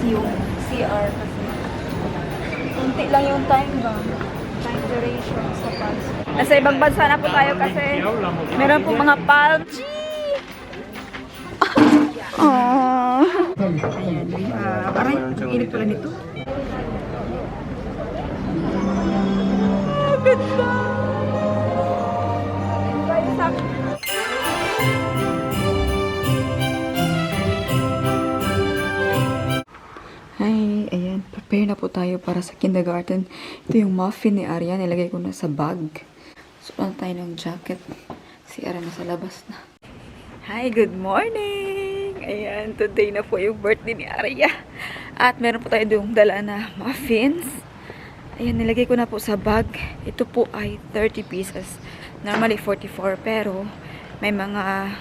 yung CR kasi kunti lang yung time ba? Time duration sa pulse. Nasa ibang bansa na po tayo kasi meron po mga palm tree. Oh. Ayan. Aray, ang init pala nito. Ganda! Hi, ayan. Prepare na po tayo para sa kindergarten. Ito yung muffin ni Arya. Nilagay ko na sa bag. Suot tayo ng jacket. Si Arya nasa labas na. Hi, good morning! Ayan, today na po yung birthday ni Arya. At meron po tayo yung dala na muffins. Ayan, nilagay ko na po sa bag. Ito po ay 30 pieces. Normally 44, pero may mga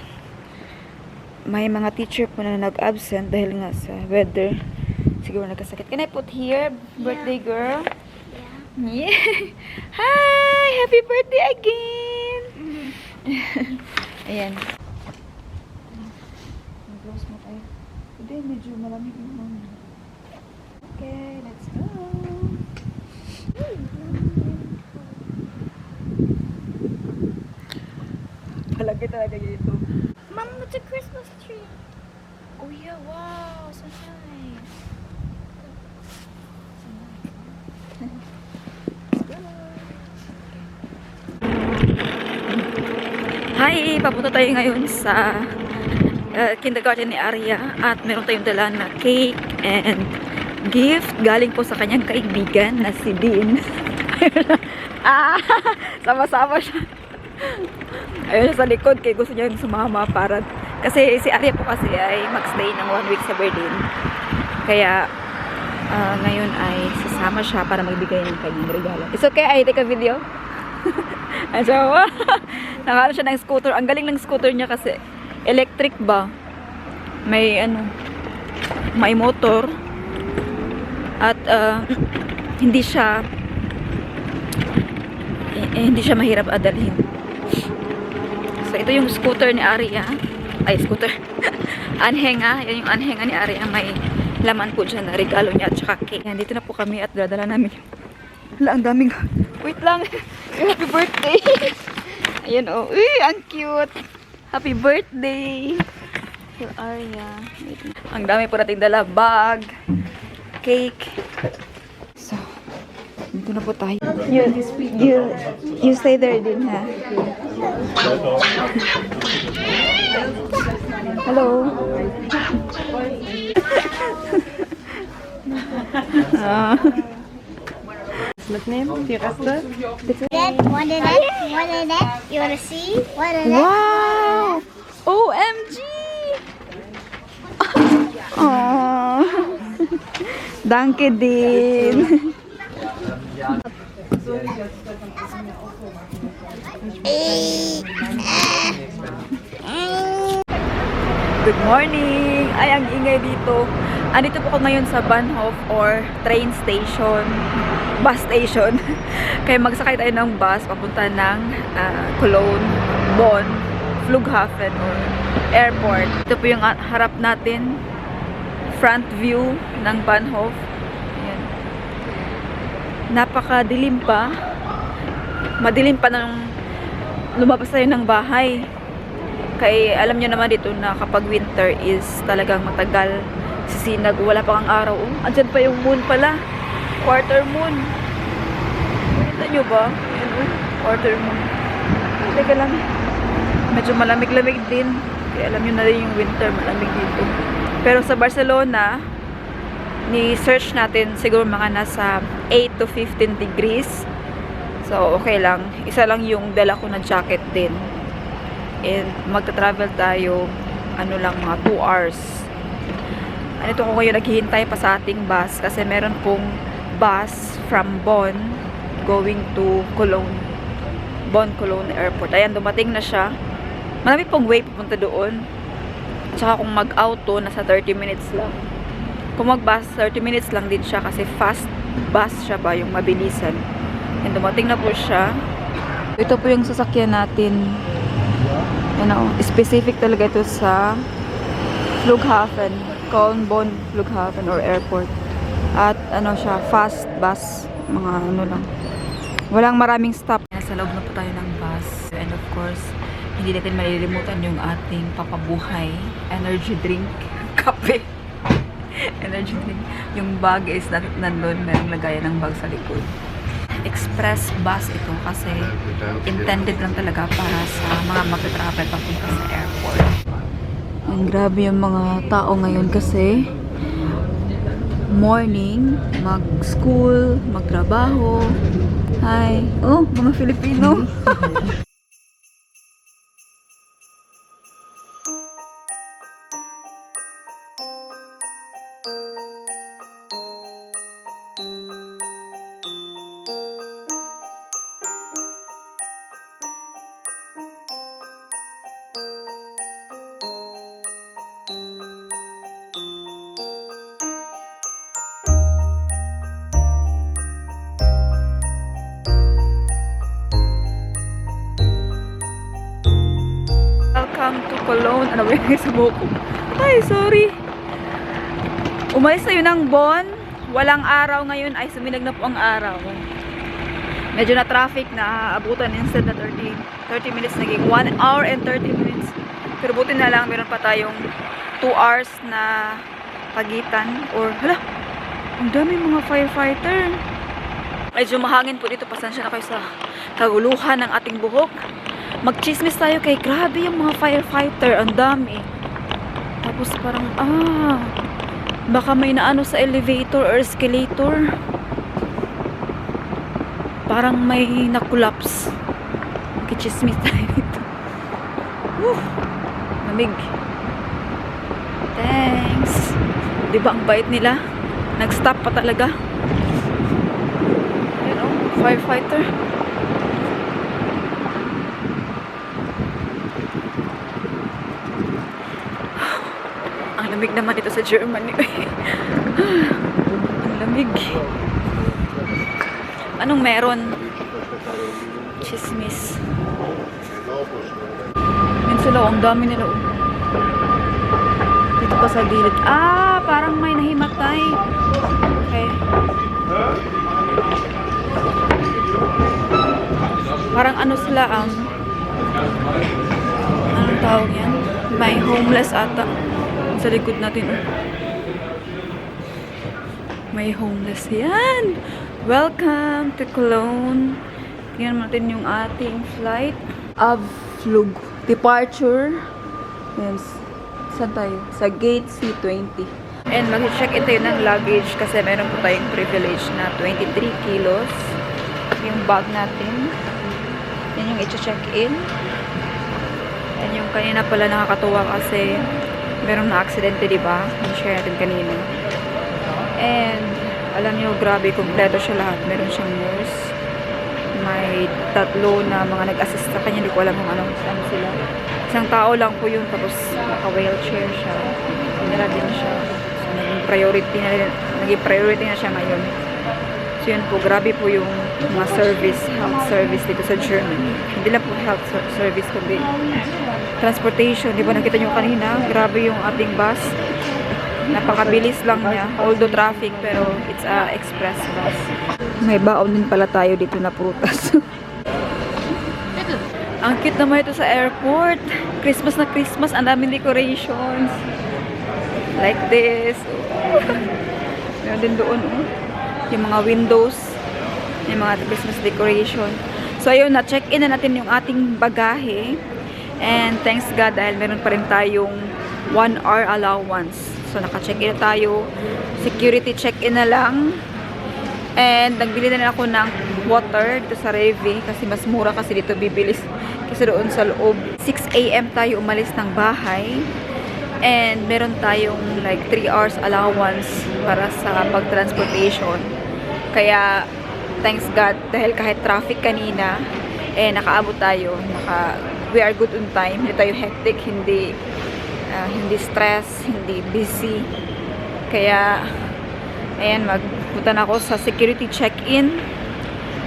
teacher po na nag-absent dahil nga sa weather. Siguro nagkasakit. Can I put here, birthday girl? Yeah. Yeah. Hi! Happy birthday again! Ayan. Close mo tayo. Hindi, medyo malamig yung okay, let's go! Palagi talaga dito. Mom, it's a Christmas tree. Oh yeah, wow! So nice! Hi! Papunta tayo ngayon sa kindergarten ni Arya at meron tayong dala na cake and gift galing po sa kanyang kaibigan na si Dean. Sama-sama siya. Ayun sa likod kaya gusto niya sumama para kasi si Arya po kasi ay mag-stay ng 1 week sa Berlin. Kaya ngayon ay sasama siya para magbigay ng kanyang regalo. It's okay, I take a video. So, nakano siya ng scooter. Ang galing ng scooter niya kasi electric ba? May may motor at hindi siya mahirap adalhin. So, ito yung scooter ni Arya. Ay, scooter. Anhenga. Yan yung anhenga ni Arya. May laman po dyan na regalo niya at saka cake. Yan, dito na po kami at dadala namin. Hala, ang daming. Wait lang. Happy birthday. Ayan, oh. Uy, ang cute. Happy birthday. To Arya. Ang dami po nating dala. Bag. Cake. So, dito na po tayo. You stay there din, ha? Hello. Mitnehmen, die Reste. That, one of that, one of that. You wanna see? One of that. Wow! OMG! Oh. Danke din. Good morning! Ay, ang ingay dito. Andito po ako ngayon sa Bahnhof or train station, bus station. Kaya magsakay tayo ng bus papunta ng Cologne, Bonn, Flughafen or airport. Ito po yung harap natin, front view ng Bahnhof. Ayan. Napakadilim pa. Madilim pa nang lumabas tayo ng bahay. Kaya alam nyo naman dito na kapag winter is talagang matagal sisinag. Wala pang ang araw. Andyan pa yung moon pala. Quarter moon. Nakita nyo ba? Ayan, quarter moon. Teka lang. Medyo malamig-lamig din. Kaya alam nyo na rin yung winter. Malamig dito. Pero sa Barcelona, ni-search natin siguro mga nasa 8 to 15 degrees. So, okay lang. Isa lang yung dala ko na jacket din. And magta-travel tayo lang mga 2 hours. Anito ko ngayon naghihintay pa sa ating bus kasi meron pong bus from Bonn going to Cologne. Bonn Cologne Airport. Ayan, dumating na siya. Marami pong way pupunta doon. Tsaka kung mag-auto, nasa 30 minutes lang. Kung mag-bus, 30 minutes lang din siya kasi fast bus siya ba, yung mabilisan. And dumating na po siya. Ito po yung sasakyan natin. Specific talaga ito sa Flughafen, called Bonn Flughafen or airport. At ano siya, fast bus. Mga ano lang. Walang maraming stop. Nasa loob na po tayo ng bus. And of course, hindi natin malilimutan yung ating papabuhay. Energy drink. Kape. Energy drink. Yung bag is nandun. Merong lagayan ng bag sa likod. Express bus ito kasi intended lang talaga para sa mga magta-travel papunta sa airport. And grabe yung mga tao ngayon kasi morning, mag-school, magtrabaho. Hi. Oh, mga Filipino. Welcome to Cologne. Ano ba yung sa buko? Ay, sorry. Umalis tayo ng Bonn. Walang araw ngayon. Ay, suminag na po ang araw. Medyo na traffic na abutan instead na 30 minutes. Naging 1 hour and 30 minutes. Pero buti na lang, meron pa tayong 2 hours na pagitan. Or, hala, ang dami mga firefighter. Medyo mahangin po dito. Pasensya na kayo sa kaguluhan ng ating buhok. Magchismis tayo kay grabe yung mga firefighter. Ang dami. Tapos parang, baka may naano sa elevator or escalator. Parang may nakulaps. Magchismis tayo dito. Lamig. Thanks. Diba ang bait nila? Nag-stop pa talaga. You know, firefighter. Ang lamig naman dito sa Germany. Ang lamig. Anong meron? Chismis. Yun sila, ang dami nila. Dito pa sa gilid. Parang may nahimatay. Okay. Parang ano sila anong tawag yan? May homeless ata. Sa likod natin. May homeless. Yan! Welcome to Cologne. Tingnan natin yung ating flight. Abflug. Departure. Yan. Saan tayo? Sa gate C20. And mag-check in tayo ng luggage kasi meron po tayong privilege na 23 kilos. Yung bag natin. Yan yung i-check in. And yung kanina pala nakakatuwa kasi merong na-aksidente, diba? I-share natin kanina. And, alam nyo, grabe, kompleto siya lahat. Meron siyang nurse. May 3 na mga nag-assist sa kanya. Hindi ko alam kung ano sila. Isang tao lang po yun. Tapos, naka-wheelchair siya. Pinira din siya. So, naging priority na siya ngayon. So, yun po. Grabe po yung mga health service dito sa Germany. Hindi lang po health service, kundi transportation. Di ba nakita nyo kanina? Grabe yung ating bus. Napakabilis lang niya. Although traffic, pero it's a express bus. May baon din pala tayo dito na prutas. Ang cute naman ito sa airport. Christmas na Christmas. Ang daming decorations. Like this. Meron din doon. Yung mga windows. Yung mga Christmas decoration. So, ayun, na-check-in na natin yung ating bagahe. And thanks God dahil meron pa rin tayong 1 hour allowance. So naka-check-in na tayo. Security check-in na lang. And nagbili na rin ako ng water dito sa Revi kasi mas mura kasi dito bibilis kasi doon sa loob. 6 AM tayo umalis ng bahay. And meron tayong like 3 hours allowance para sa pag-transportation. Kaya thanks God dahil kahit traffic kanina nakaabot tayo. We are good on time. Hindi tayo hectic, hindi stress, hindi busy. Kaya, ayan, magpunta na ako sa security check-in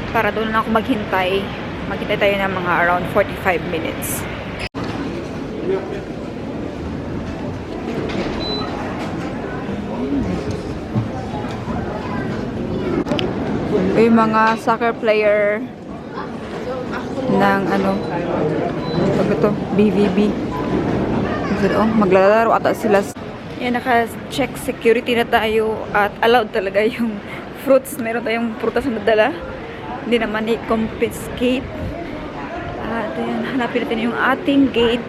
para doon na ako maghintay. Maghintay tayo ng mga around 45 minutes. Yung mga soccer player ng ano, pag ito, BVB. Oh, maglalaro ata sila. Yan, naka-check security na tayo at allowed talaga yung fruits. Meron tayong prutas na nadala. Hindi naman i-confiscate. At ayan, hanapin natin yung ating gate.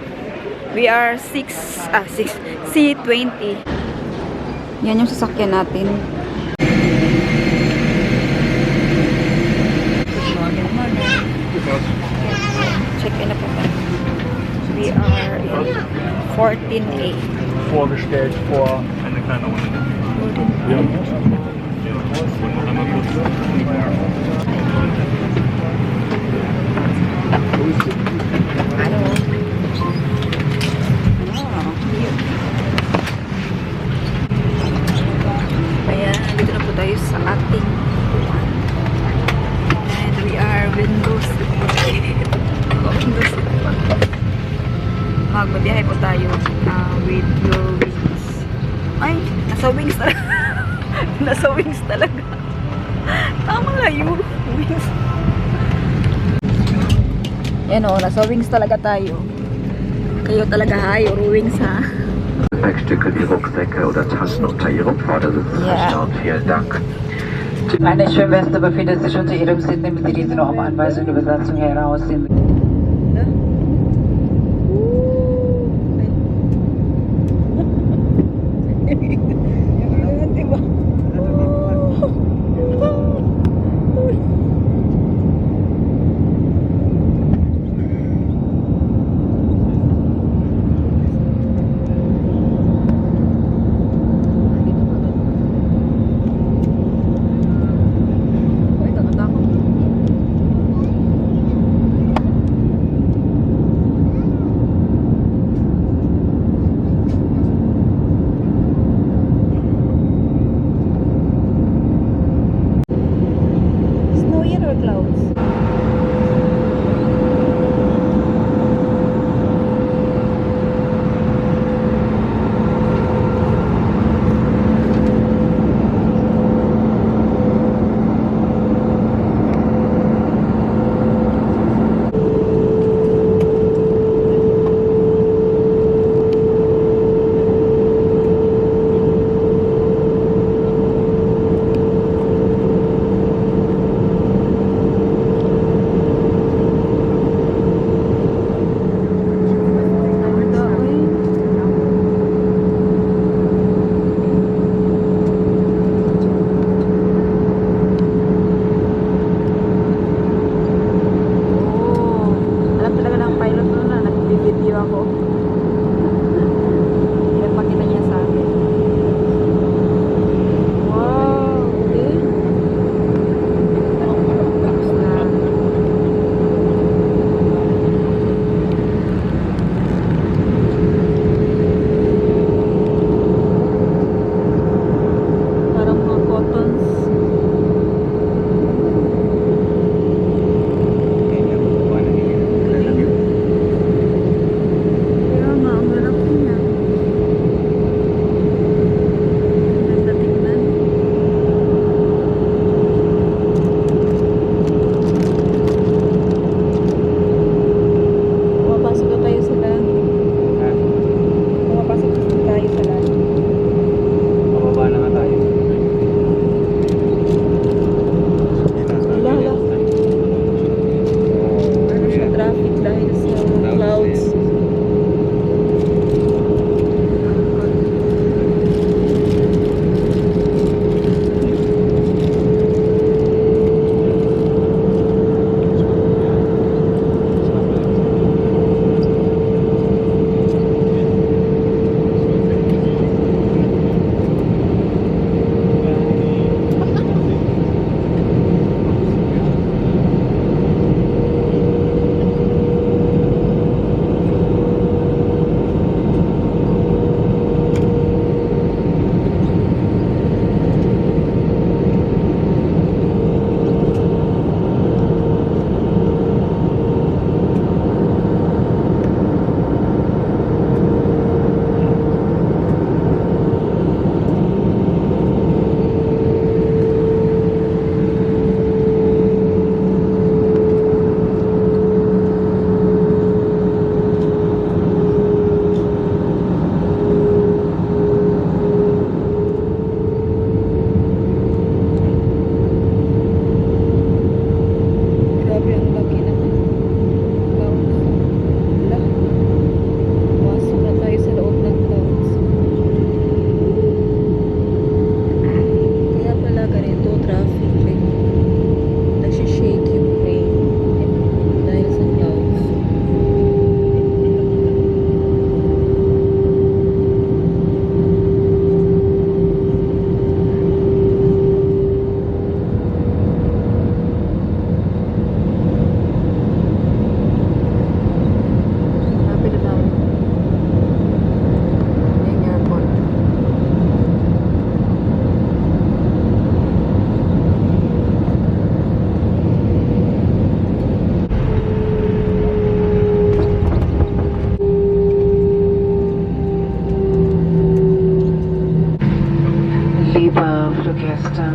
We are C20. Yan yung sasakyan natin. Check in na po tayo. We are in 14A. Vorgestellt vor eine kleine Runde. Ja. Ano? Ayan, dito na po tayo sa ating upuan. And we are Windows. Windows. Magbabiyahe po tayo with your wings. Ay, nasa wings talaga. Nasa wings talaga. Tama layo. Wings. Yan o, nasa wings talaga tayo. Kayo talaga hayo, wings ha. Gepäckstücke wie Rucksäcke oder Taschen unter Ihrem Vordersitz verstauen. Vielen Dank. Eine Schwimmweste befindet sich unter Ihrem Sitz. Nehmen Sie diese noch um Anweisung der Besatzung heraus.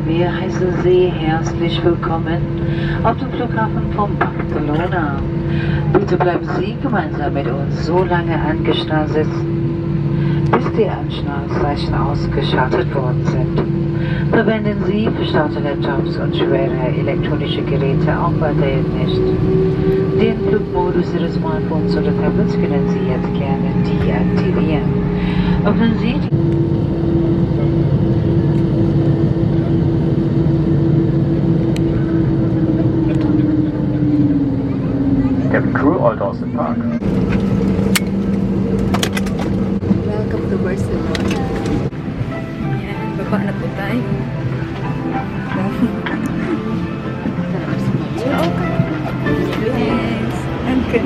Wir heißen Sie herzlich willkommen auf dem Flughafen von Barcelona. Bitte bleiben Sie gemeinsam mit uns so lange angeschnallt sitzen, bis die Anschnallzeichen ausgeschaltet worden sind. Verwenden Sie verstaute Laptops und schwere elektronische Geräte auch weiterhin nicht. Den Flugmodus Ihres Smartphones oder Tablets können Sie jetzt gerne deaktivieren. Öffnen Sie die Cabin crew, all doors in park. Welcome to Barcelona. Yan, baba na po tayo. Yes, okay.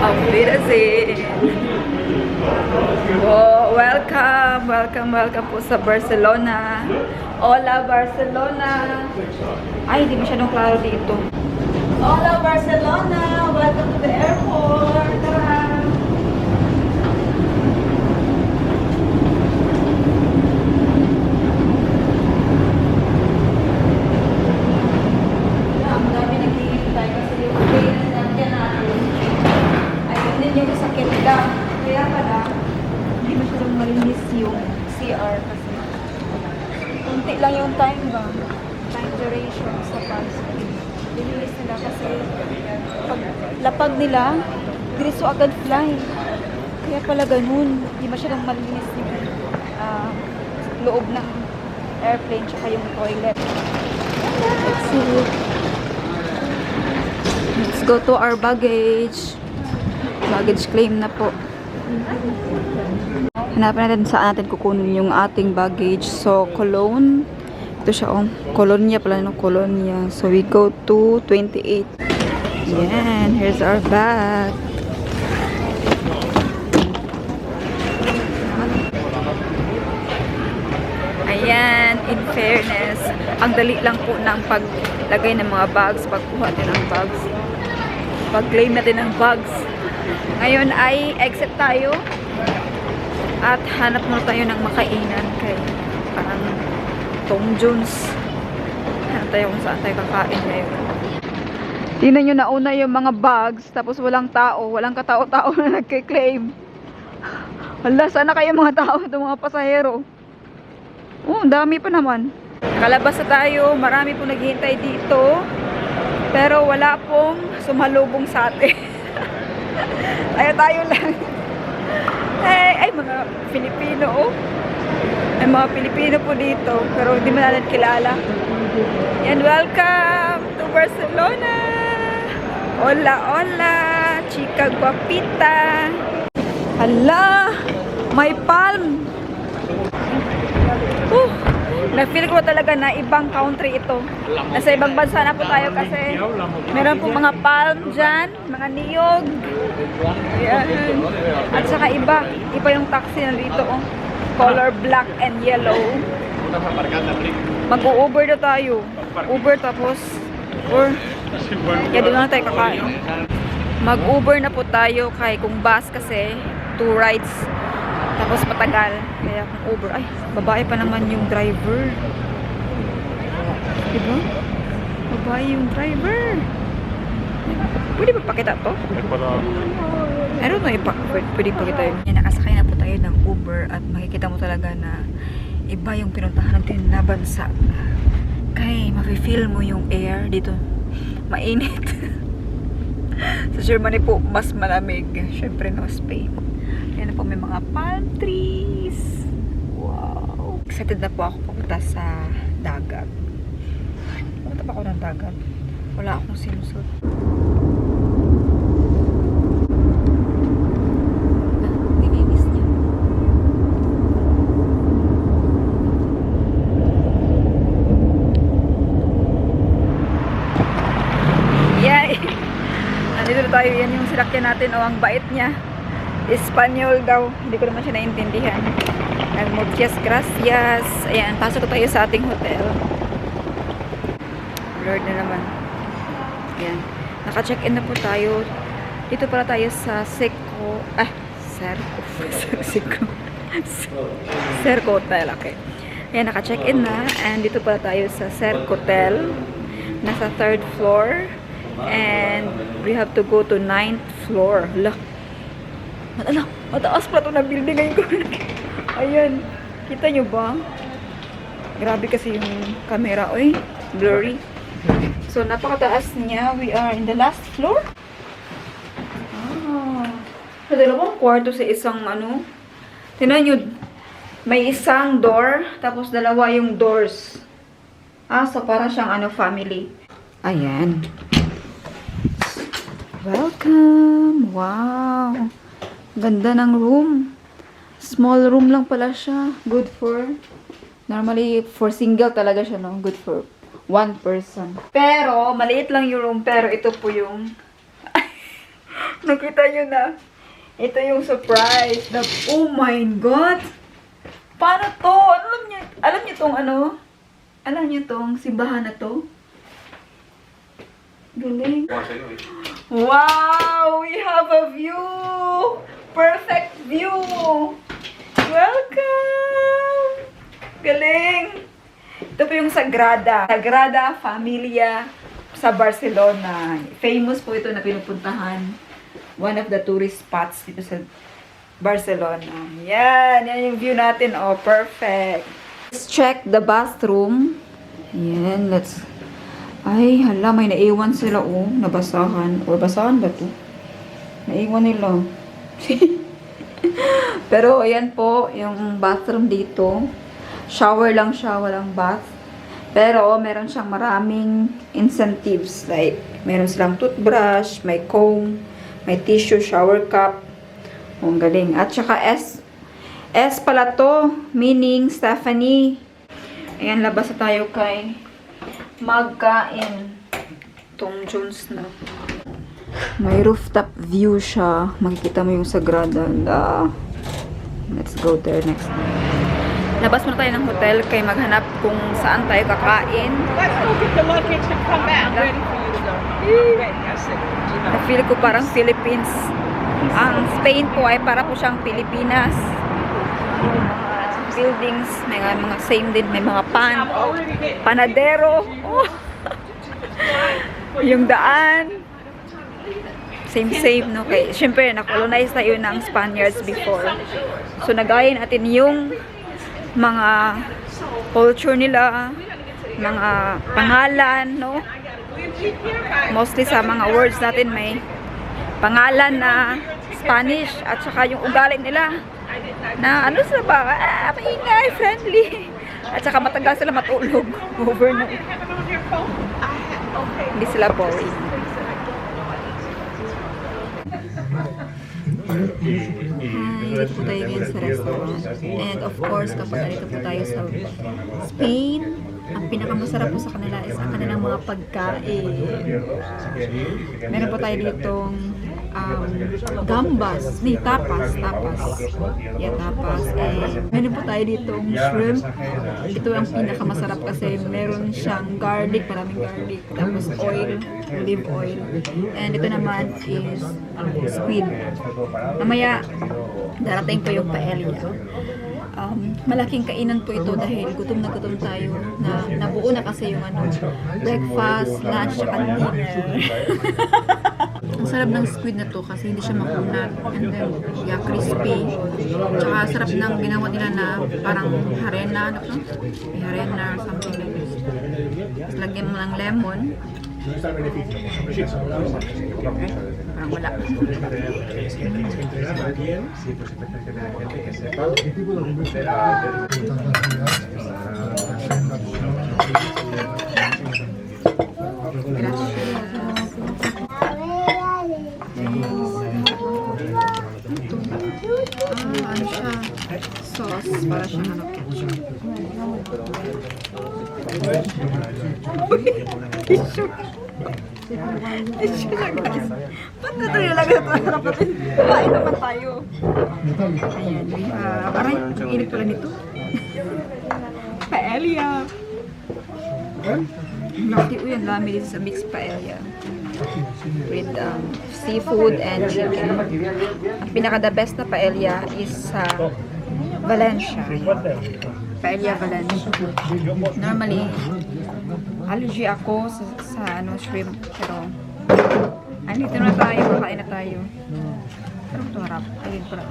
Auf Wiedersehen. Oh, welcome po sa Barcelona. Hola, Barcelona. Ay, hindi masyadong klaro dito. Hola, Barcelona. Welcome to the airport. Tara. Ang dami naghihintay kasi yung clearance nandiyan natin. Ay, hindi yung sakit lang. Kaya pala, hindi masyadong malinis yung CR kasi kunti lang yung time ba? Time duration sa passport. Dinilis nila kasi pag lapag nila, diretso agad fly. Kaya pala ganun. Hindi masyadong malinis yung loob ng airplane tsaka yung toilet. Let's see. Let's go to our baggage. Baggage claim na po. Hanapin natin saan natin kukunin yung ating baggage. So, Cologne. Ito siya, oh. Colonia pala, no? Colonia. So, we go to 28. Yan. Here's our bag. Ayan. In fairness, ang dali lang po ng paglagay ng mga bags, pagkuha natin ng bags, pag-claim natin ng bags. Ngayon ay exit tayo at hanap muna tayo ng makainan kay parang Tom Jones. Hanap tayo kung saan tayo kakain ngayon. Tingnan nyo, nauna yung mga bags tapos walang tao, walang katao-tao na nagkiklaim. Hala, sana kayo mga tao, itong mga pasahero. Oh, dami pa naman. Nakalabas na tayo, marami pong naghihintay dito pero wala pong sumalubong sa atin. Tayo lang. Ay, mga Pilipino, oh. May mga Pilipino po dito, pero hindi mo natin kilala. And welcome to Barcelona. Hola, hola, chica guapita. Hala, may palm. Na-feel ko talaga na ibang country ito. Nasa ibang bansa na po tayo kasi meron po mga palm dyan, mga niyog. Ayan. At saka iba yung taxi na dito, oh. Color black and yellow. Mag-u-Uber na tayo. Uber tapos doon na tayo kakain. Mag-Uber na po tayo kay kung bus kasi 2 rides tapos matagal. Kaya kung Uber, ay, babae pa naman yung driver. Diba? Babae yung driver. Pwede ba pakita to? I don't know, pwede pakita yun. Yan, nakasakay na po tayo ng Uber at makikita mo talaga na iba yung pinuntahan natin na bansa. Kaya mafe-feel mo yung air dito. Mainit. Sa Germany po, mas malamig. Syempre no, Spain. Yan na po, may mga palm trees. Wow. Excited na po ako pupunta sa dagat. Pupunta pa ako ng dagat. Wala akong sinusot. Nilinis niya. Yay! Nandito na tayo. Yan yung sinakyan natin. O, ang bait niya. Espanyol daw. Hindi ko naman siya naintindihan. Muchas gracias. Ayan, pasok tayo sa ating hotel. Lord na naman. Ayan. Naka-check-in na po tayo. Dito pala tayo sa Serco Hotel. Okay. Ayan, naka-check-in na. And dito pala tayo sa Serc Hotel. Nasa 3rd floor. And we have to go to 9th floor. Hala. Mataas pa ito na building ngayon ko. Ayan. Kita nyo ba? Grabe kasi yung camera. Uy, blurry. So, napakataas niya. We are in the last floor. Sa dalawang kwarto sa isang ano. Tingnan nyo. May isang door. Tapos dalawa yung doors. So para siyang ano, family. Ayan. Welcome. Wow. Ganda ng room. Small room lang pala siya. Good for... Normally, for single talaga siya, no? Good for one person. Pero, maliit lang yung room. Pero, ito po yung... Nakita nyo na. Ito yung surprise. Oh my God! Paano to? Alam nyo tong ano? Alam nyo tong simbahan na to? Galing. Wow! We have a view! Perfect view! Welcome! Galing! Ito po yung Sagrada. Sagrada Familia sa Barcelona. Famous po ito na pinupuntahan. One of the tourist spots dito sa Barcelona. Yan! Yan yung view natin. Oh, perfect! Let's check the bathroom. Yan, let's... Ay, hala, may naiwan sila, oh. Nabasahan. Or basahan ba ito? Naiwan nila. Pero, ayan po, yung bathroom dito. Shower lang siya, walang bath. Pero, meron siyang maraming incentives. Like, meron silang toothbrush, may comb, may tissue, shower cup. Ang galing. At saka S pala to. Meaning, Stephanie. Ayan, labas na tayo kay magkain. Tom Jones na. May rooftop view siya. Makikita mo yung Sagrada. Let's go there next time. Labas muna tayo ng hotel kay maghanap kung saan tayo kakain. Let's go get the luggage and come back. I'm ready for you to go. I'm ready. I said, you know. Na-feel ko parang Philippines. Ang Spain po ay para po siyang Pilipinas. Buildings, may mga same din. May mga panadero. Oh. Yung daan. Same, no? Okay. Siyempre, na-colonize tayo ng Spaniards before. So, nagaya natin yung mga culture nila, mga pangalan, no? Mostly sa mga words natin may pangalan na Spanish at saka yung ugali nila na ano sila ba? Maingay, friendly. At saka matagal sila matulog overnight. Hindi sila boring. Dito po tayo ngayon sa restaurant. And of course, kapag dito po tayo sa Spain, ang pinakamasarap po sa kanila is ang kanilang mga pagkain. Meron po tayo ditong gambas. Tapas. Yeah, tapas. Meron po tayo ditong shrimp. Ito ang pinakamasarap kasi meron siyang garlic, maraming garlic. Tapos oil, olive oil. And ito naman is squid. Mamaya, darating po yung paella. Malaking kainan po ito dahil gutom na gutom tayo na nabuo na kasi yung breakfast, lunch, at dinner. Ang sarap ng squid na to kasi hindi siya makunat and then crispy. Tsaka sarap ng ginawa nila na parang harena, may harena or something like this. Tapos lagyan mo ng lemon. Parang wala. Ano siya? Sauce para siyang ketchup. Tissue. Tissue na guys. Ba't na ito nilagay ito? Kain naman tayo. Ayan. Aray, ang init pala nito. Paella. Laki o yan. Dami dito sa mixed paella. With seafood and chicken. Ang pinaka-the best na paella is sa Valencia. paella avalanche. Normally, allergy ako sa shrimp. Pero, andito na tayo. Kakain na tayo. Pero ito harap. Ayun pala.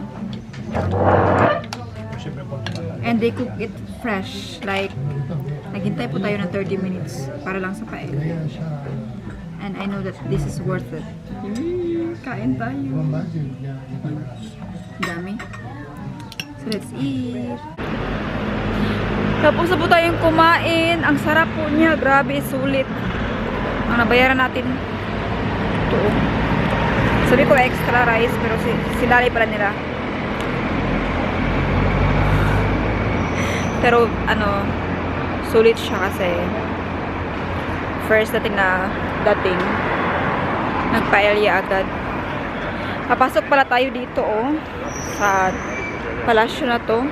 And they cook it fresh. Like, naghintay po tayo ng 30 minutes para lang sa paella. And I know that this is worth it. Kain tayo. Dami. So let's eat. Tapos na po tayong kumain. Ang sarap po niya. Grabe, sulit. Ang nabayaran natin. Ito. Sabi ko extra rice, pero sinali pala nila. Pero, sulit siya kasi first natin na dating. Nagpaelya agad. Papasok pala tayo dito, sa palasyo na to.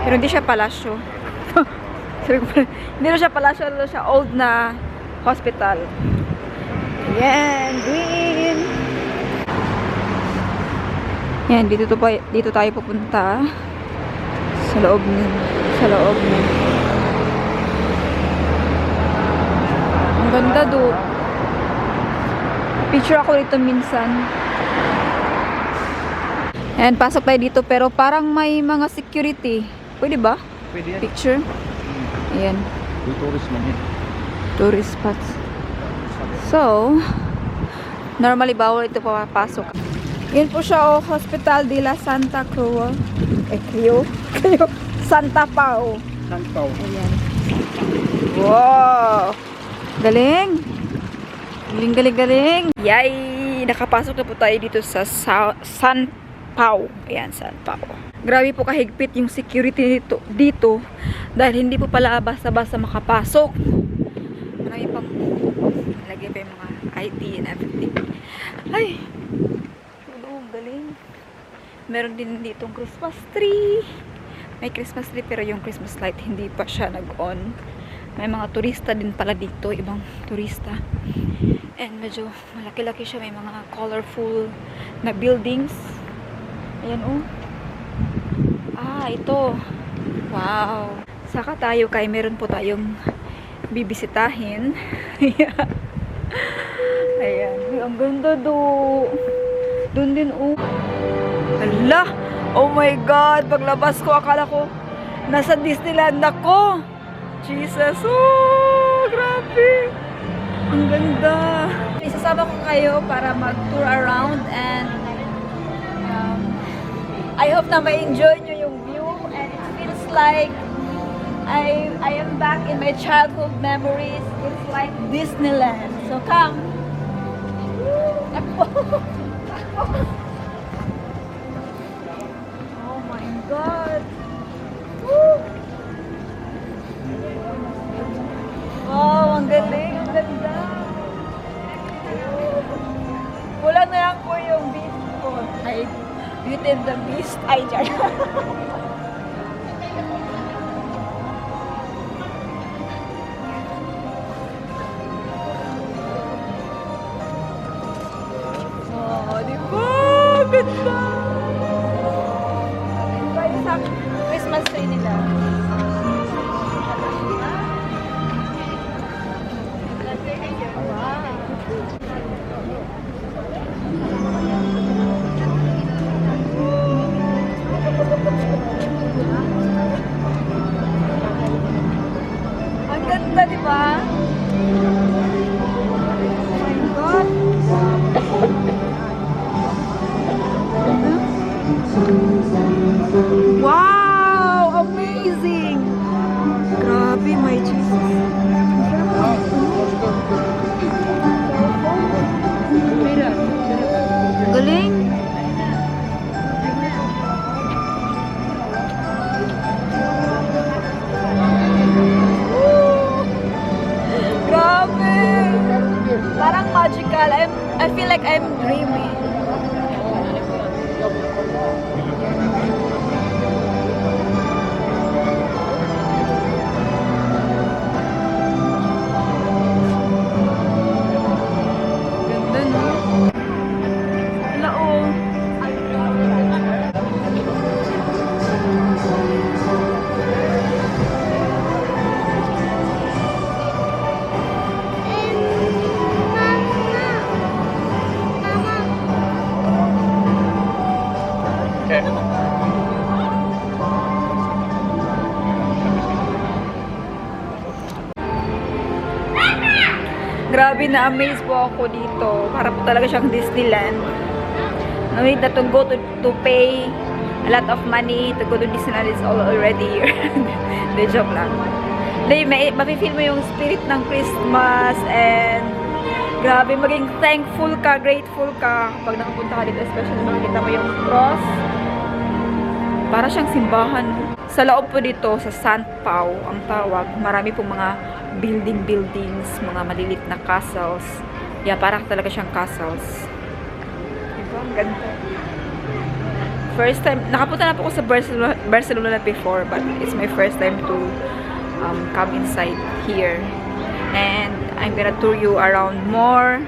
Pero hindi siya palasyo. Hindi na siya palasyo, ano siya old na hospital. Yan, green. Yan, dito tayo pupunta. Sa loob niya. Ang ganda do. Picture ako dito minsan. And pasok tayo dito pero parang may mga security. Pwede ba? Pwede yan. Picture. Ayan. Tourist man yan. Tourist spots. So, normally bawal ito papasok. Yan po siya, Hospital de la Santa Cruz. Cruz? Santa Pau. Santau. Ayan. Wow! Galing! Galing! Yay! Nakapasok na po tayo dito sa San Pau. Ayan, San Pau. Grabe po kahigpit yung security dito dahil hindi po pala basta-basta makapasok. Marami pang lagay pa yung mga ID and everything. Ay! Galing. Meron din ditong Christmas tree. May Christmas tree pero yung Christmas light hindi pa siya nag-on. May mga turista din pala dito, ibang turista. And medyo malaki-laki siya, may mga colorful na buildings. Ayan ito. Wow. Saka tayo kay meron po tayong bibisitahin. Ayan. Ang ganda do. Doon din Hala! Oh my God! Paglabas ko, akala ko nasa Disneyland ako. Jesus! Oh! Grabe! Ang ganda! Isasama ko kayo para mag-tour around and I hope na ma-enjoy nyo yung view and it feels like I am back in my childhood memories. It's like Disneyland. So come! Oh my God! Woo! Wow, ang galing! Ang ganda! Kulang na lang po yung beast ko. Ay, Beauty and the Beast. Ay, dyan. Oh, di ba? Ganda! Diba yung sa Christmas tree nila? Wow! Grabe na amaze po ako dito. Para po talaga siyang Disneyland. No need na to go to pay a lot of money to go to Disneyland. It's all already here. De joke lang. Mafe-feel mo yung spirit ng Christmas and grabe, maging thankful ka, grateful ka pag nakapunta ka dito, especially makikita mo yung cross. Para siyang simbahan. Sa loob po dito, sa Sant Pau, ang tawag, marami pong mga buildings, mga malilit na castles. Yeah, parang talaga siyang castles. Diba? Ang ganda. First time, nakapunta na po ako sa Barcelona before, but it's my first time to come inside here. And I'm gonna tour you around more.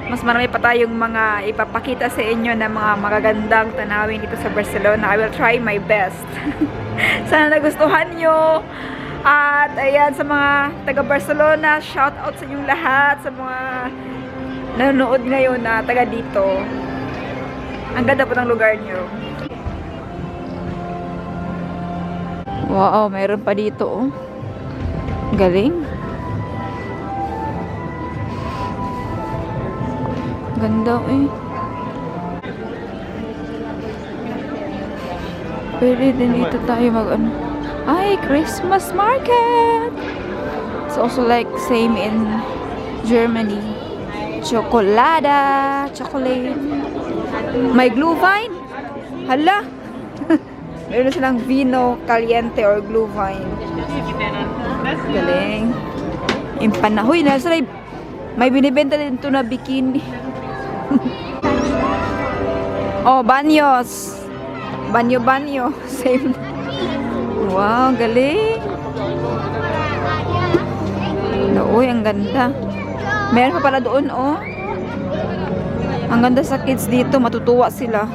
Mas marami pa tayong mga ipapakita sa inyo na mga magagandang tanawin dito sa Barcelona. I will try my best. Sana nagustuhan nyo. At ayan, sa mga taga Barcelona, shout out sa inyong lahat, sa mga nanonood ngayon na taga dito. Ang ganda po ng lugar nyo. Wow, mayroon pa dito, oh. Galing. Ganda, eh. Pwede din dito tayo mag-ano. Ay, Christmas market! It's also like same in Germany. Chocolate. May Glühwein. Hala! Meron silang vino caliente or Glühwein. Galing. Impanahoy na. May binibenta din ito na bikini. Oh, banyos. Banyo. Same. Wow, galing. Uy, ang ganda. Meron pa pala doon, oh. Ang ganda sa kids dito. Matutuwa sila.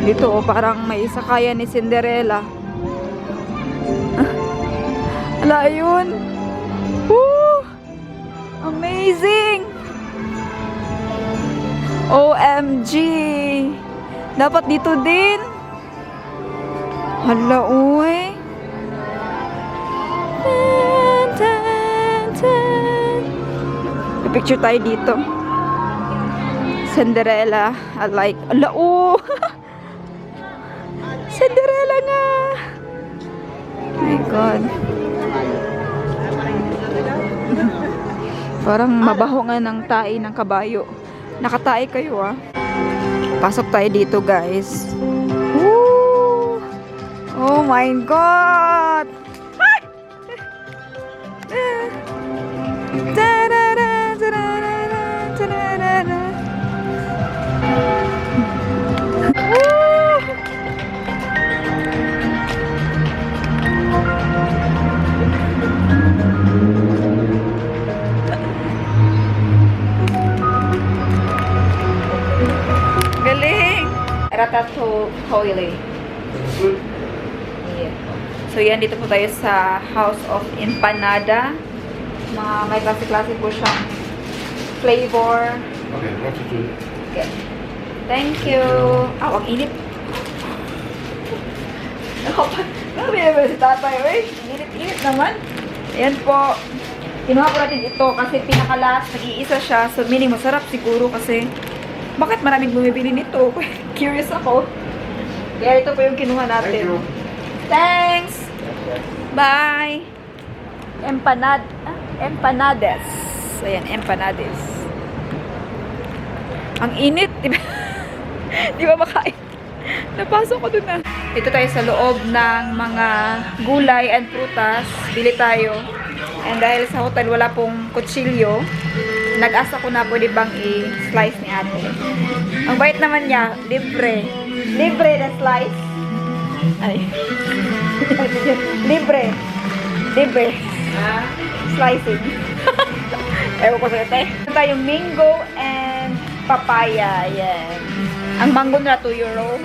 Dito, oh, parang may sakayan ni Cinderella. Ala, yun. Woo! Amazing! OMG! Dapat dito din. Hala, uy. Picture tayo dito. Cinderella. I like. Ala, oh! Cinderella nga! My God. Parang mabaho nga ng tae ng kabayo. Nakatae kayo, ah. Pasok tayo dito, guys. Woo! Oh my God! Galing! Ratatouille. Yeah. So yan, dito po tayo sa House of Empanada. May klase-klase po siyang flavor. Okay, ratatouille. Okay. Thank you. Ang init. Grabe naman si tatay, eh. Init naman. Ayan po. Kinuha ko natin ito kasi pinakalas, nag-iisa siya. So, meaning masarap siguro kasi bakit maraming bumibili nito? Curious ako. Kaya ito po yung kinuha natin. Thanks! Bye! Empanades. Ayan, empanades. Ang init. Di ba makain? Napasok ko dun na. Dito tayo sa loob ng mga gulay and prutas. Bili tayo. And dahil sa hotel wala pong kutsilyo, nag-asa ko na pwede bang i-slice ni ate. Ang bait naman niya, libre. Libre na slice. Ay. Libre. Slicing. Ewan ko sa ate. Ito tayong mango and papaya. Yan. Ang mango na 2 euro.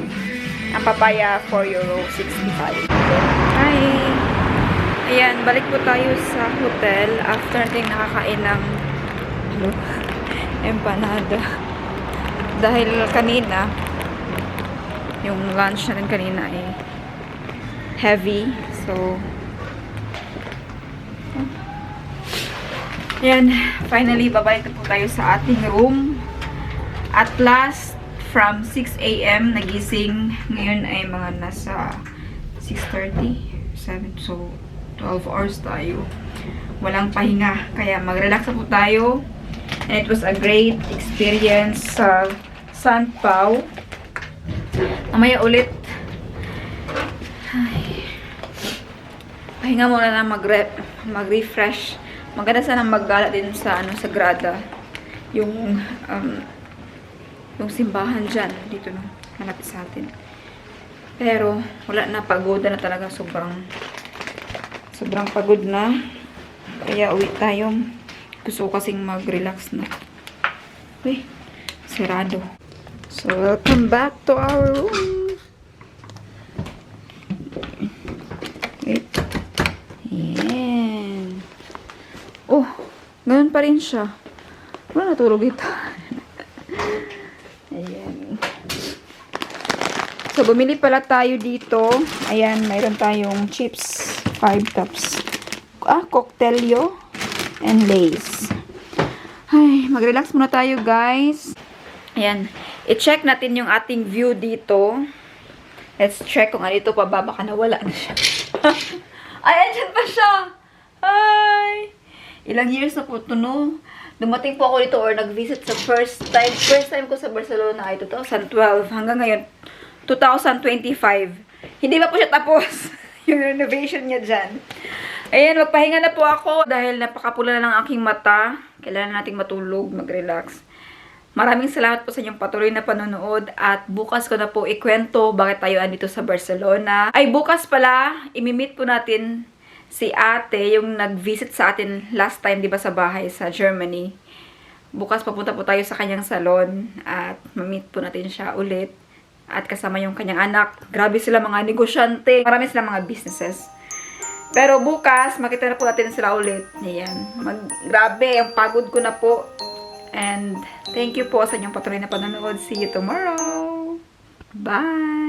Ang papaya 4 euro 65. Hi! Ayan, balik po tayo sa hotel after natin nakakain ng empanada. Dahil kanina, yung lunch natin kanina ay heavy. So, Ayan, finally, babalik na po tayo sa ating room. At last, from 6 a.m. nagising. Ngayon ay mga nasa 6:30, 7, so 12 hours tayo. Walang pahinga, kaya mag-relax na po tayo. And it was a great experience sa San Pao. Mamaya ulit. Ay. Pahinga muna na mag-refresh. Maganda sana maggala din sa sa Grada. Yung simbahan dyan dito no, malapit sa atin. Pero wala na, pagoda na talaga, sobrang pagod na. Kaya uwi tayo. Gusto ko kasing mag-relax na. Uy, sarado. So, welcome back to our room. Wait. Ayan. Oh, ganun pa rin siya. Wala natulog ito. Ayan. So, bumili pala tayo dito. Ayan, mayroon tayong chips. 5 cups. Cocktailio and Lay's. Ay, mag-relax muna tayo, guys. Ayan. I-check natin yung ating view dito. Let's check kung ano ito pa ba. Baka nawala na siya. Ay, andyan pa siya. Ay. Ilang years na po ito, no? Dumating po ako dito or nag-visit sa first time ko sa Barcelona ay 2012. Hanggang ngayon, 2025. Hindi pa po siya tapos. Yung renovation niya dyan. Ayan, magpahinga na po ako dahil napakapula na ng aking mata. Kailangan nating matulog, mag-relax. Maraming salamat po sa inyong patuloy na panonood at bukas ko na po ikwento bakit tayo andito sa Barcelona. Ay, bukas pala, imimit po natin si ate, yung nag-visit sa atin last time, di ba, sa bahay sa Germany. Bukas papunta po tayo sa kanyang salon at mamit po natin siya ulit. At kasama yung kanyang anak. Grabe sila mga negosyante. Marami sila mga businesses. Pero bukas, makita na po natin sila ulit. Ayan. Grabe, ang pagod ko na po. And thank you po sa inyong patuloy na panonood. See you tomorrow. Bye!